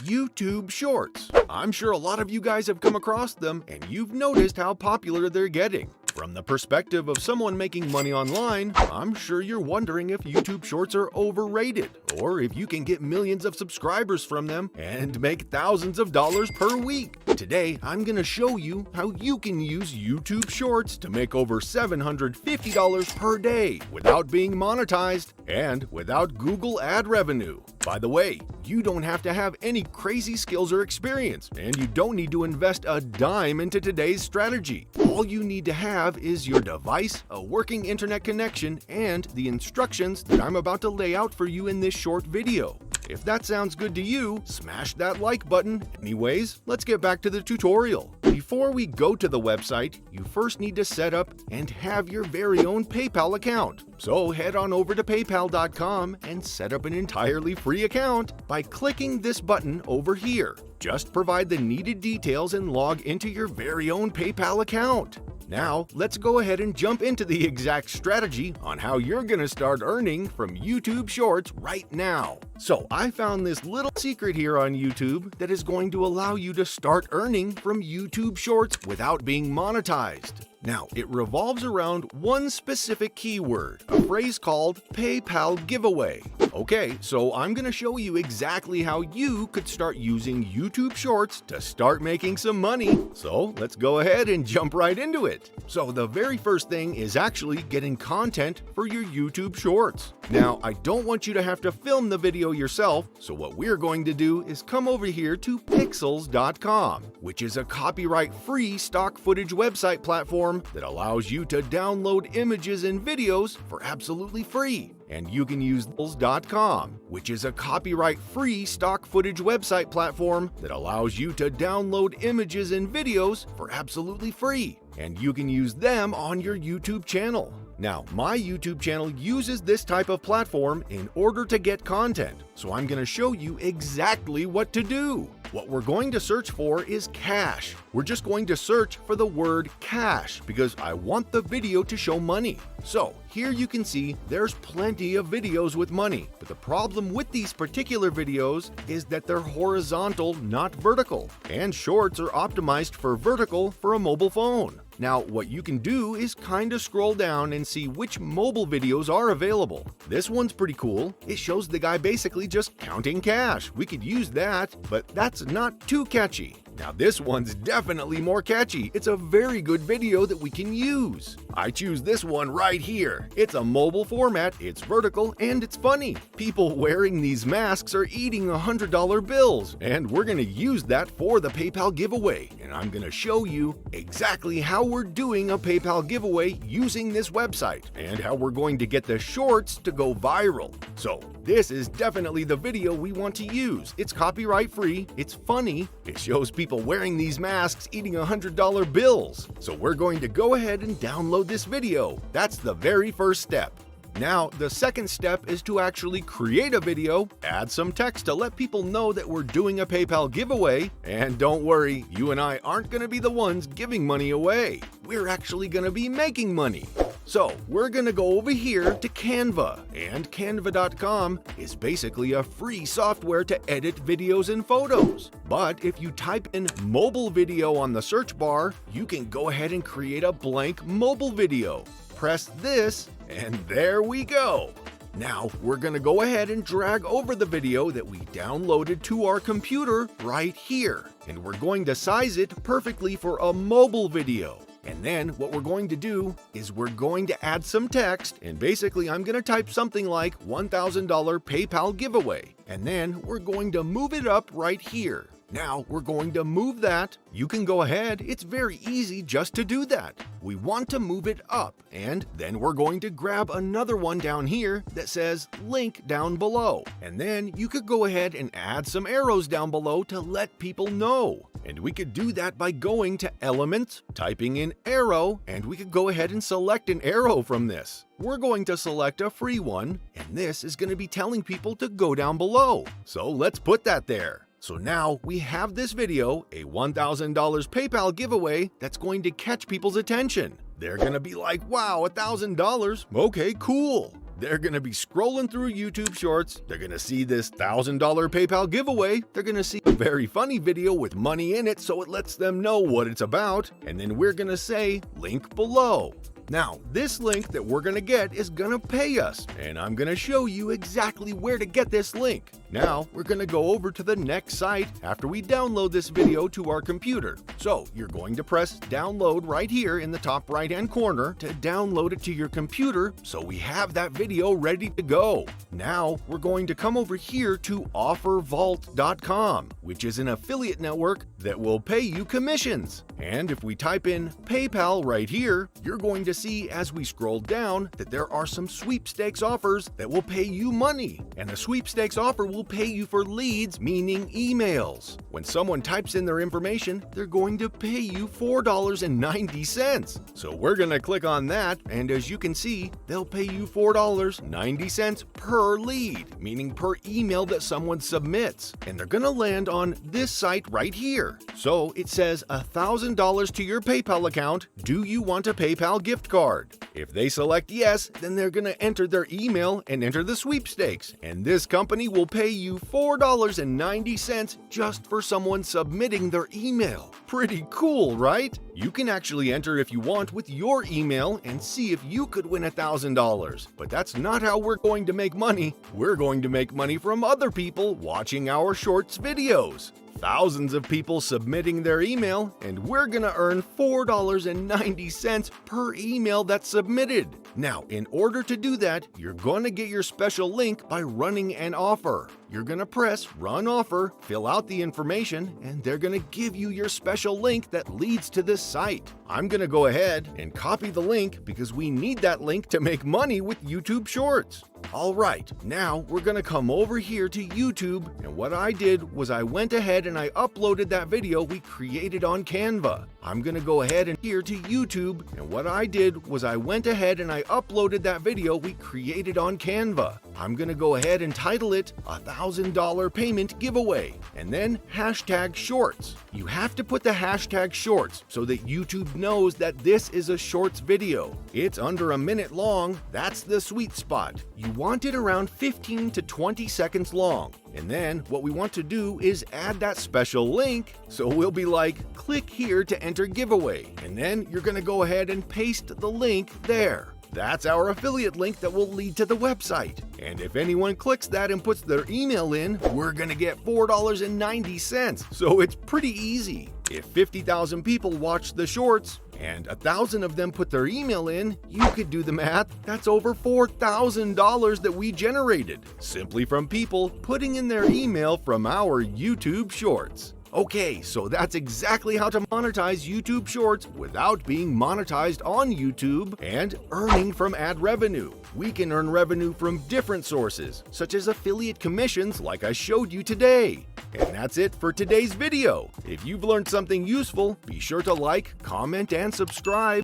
YouTube Shorts. I'm sure a lot of you guys have come across them and you've noticed how popular they're getting. From the perspective of someone making money online, I'm sure you're wondering if YouTube Shorts are overrated, or if you can get millions of subscribers from them and make thousands of dollars per week. Today, I'm gonna show you how you can use YouTube Shorts to make over $750 per day without being monetized and without Google ad revenue. By the way, you don't have to have any crazy skills or experience, and you don't need to invest a dime into today's strategy. All you need to have is your device, a working internet connection, and the instructions that I'm about to lay out for you in this short video. If that sounds good to you, smash that like button. Anyways, let's get back to the tutorial. Before we go to the website, you first need to set up and have your very own PayPal account. So head on over to paypal.com and set up an entirely free account by clicking this button over here. Just provide the needed details and log into your very own PayPal account. Now, let's go ahead and jump into the exact strategy on how you're gonna start earning from YouTube Shorts right now. So, I found this little secret here on YouTube that is going to allow you to start earning from YouTube Shorts without being monetized. Now, it revolves around one specific keyword, a phrase called PayPal giveaway. Okay, so I'm gonna show you exactly how you could start using YouTube Shorts to start making some money. So let's go ahead and jump right into it. So the very first thing is actually getting content for your YouTube Shorts. Now, I don't want you to have to film the video yourself, so what we're going to do is come over here to pixels.com, which is a copyright-free stock footage website platform that allows you to download images and videos for absolutely free. And you can use pixels.com, which is a copyright-free stock footage website platform that allows you to download images and videos for absolutely free. And you can use them on your YouTube channel. Now, my YouTube channel uses this type of platform in order to get content, so I'm going to show you exactly what to do. What we're going to search for is cash. We're just going to search for the word cash because I want the video to show money. So here you can see there's plenty of videos with money, but the problem with these particular videos is that they're horizontal, not vertical, and shorts are optimized for vertical for a mobile phone. Now, what you can do is kind of scroll down and see which mobile videos are available. This one's pretty cool. It shows the guy basically just counting cash. We could use that, but that's not too catchy. Now, this one's definitely more catchy. It's a very good video that we can use. I choose this one right here. It's a mobile format, it's vertical, and it's funny. People wearing these masks are eating $100 bills, and we're gonna use that for the PayPal giveaway. And I'm gonna show you exactly how we're doing a PayPal giveaway using this website, and how we're going to get the shorts to go viral. So, this is definitely the video we want to use. It's copyright free, it's funny, it shows people wearing these masks eating $100 bills. So we're going to go ahead and download this video. That's the very first step. Now, the second step is to actually create a video, add some text to let people know that we're doing a PayPal giveaway, and don't worry, you and I aren't going to be the ones giving money away. We're actually going to be making money. So, we're going to go over here to Canva, and canva.com is basically a free software to edit videos and photos. But if you type in mobile video on the search bar, you can go ahead and create a blank mobile video. Press this, and there we go. Now, we're going to go ahead and drag over the video that we downloaded to our computer right here, and we're going to size it perfectly for a mobile video. And then what we're going to do is we're going to add some text, and basically I'm going to type something like $1,000 PayPal giveaway, and then we're going to move it up right here. Now we're going to move that. You can go ahead, it's very easy just to do that. We want to move it up, and then we're going to grab another one down here that says link down below. And then you could go ahead and add some arrows down below to let people know. And we could do that by going to Elements, typing in arrow, and we could go ahead and select an arrow from this. We're going to select a free one, and this is going to be telling people to go down below. So let's put that there. So now we have this video, a $1,000 PayPal giveaway that's going to catch people's attention. They're going to be like, wow, $1,000? Okay, cool. They're going to be scrolling through YouTube Shorts. They're going to see this $1,000 PayPal giveaway. They're going to see a very funny video with money in it, so it lets them know what it's about. And then we're going to say, link below. Now, this link that we're going to get is going to pay us, and I'm going to show you exactly where to get this link. Now, we're going to go over to the next site after we download this video to our computer. So, you're going to press download right here in the top right-hand corner to download it to your computer so we have that video ready to go. Now, we're going to come over here to offervault.com, which is an affiliate network that will pay you commissions. And if we type in PayPal right here, you're going to see as we scroll down that there are some sweepstakes offers that will pay you money. And the sweepstakes offer will pay you for leads, meaning emails. When someone types in their information, they're going to pay you $4.90. So we're going to click on that, and as you can see, they'll pay you $4.90 per lead, meaning per email that someone submits. And they're going to land on this site right here. So it says $1,000 to your PayPal account. Do you want a PayPal gift card? If they select yes, then they're going to enter their email and enter the sweepstakes. And this company will pay you $4.90 just for someone submitting their email. Pretty cool, right? You can actually enter if you want with your email and see if you could win $1,000. But that's not how we're going to make money. We're going to make money from other people watching our Shorts videos. Thousands of people submitting their email, and we're gonna earn $4.90 per email that's submitted. Now, in order to do that, you're gonna get your special link by running an offer. You're gonna press Run Offer, fill out the information, and they're gonna give you your special link that leads to this site. I'm gonna go ahead and copy the link because we need that link to make money with YouTube Shorts. Alright, now we're gonna come over here to YouTube, and what I did was I went ahead and I uploaded that video we created on Canva. I'm gonna go ahead and here to YouTube, and what I did was I went ahead and I uploaded that video we created on Canva. I'm gonna go ahead and title it $1,000 payment giveaway, and then hashtag shorts. You have to put the hashtag shorts so that YouTube knows that this is a shorts video. It's under a minute long, that's the sweet spot. You want it around 15 to 20 seconds long. And then what we want to do is add that special link. So we'll be like, click here to enter giveaway. And then you're gonna go ahead and paste the link there. That's our affiliate link that will lead to the website. And if anyone clicks that and puts their email in, we're gonna get $4.90. So it's pretty easy. If 50,000 people watch the shorts and 1,000 of them put their email in, you could do the math. That's over $4,000 that we generated simply from people putting in their email from our YouTube Shorts. Okay, so that's exactly how to monetize YouTube Shorts without being monetized on YouTube and earning from ad revenue. We can earn revenue from different sources, such as affiliate commissions like I showed you today. And that's it for today's video. If you've learned something useful, be sure to like, comment, and subscribe.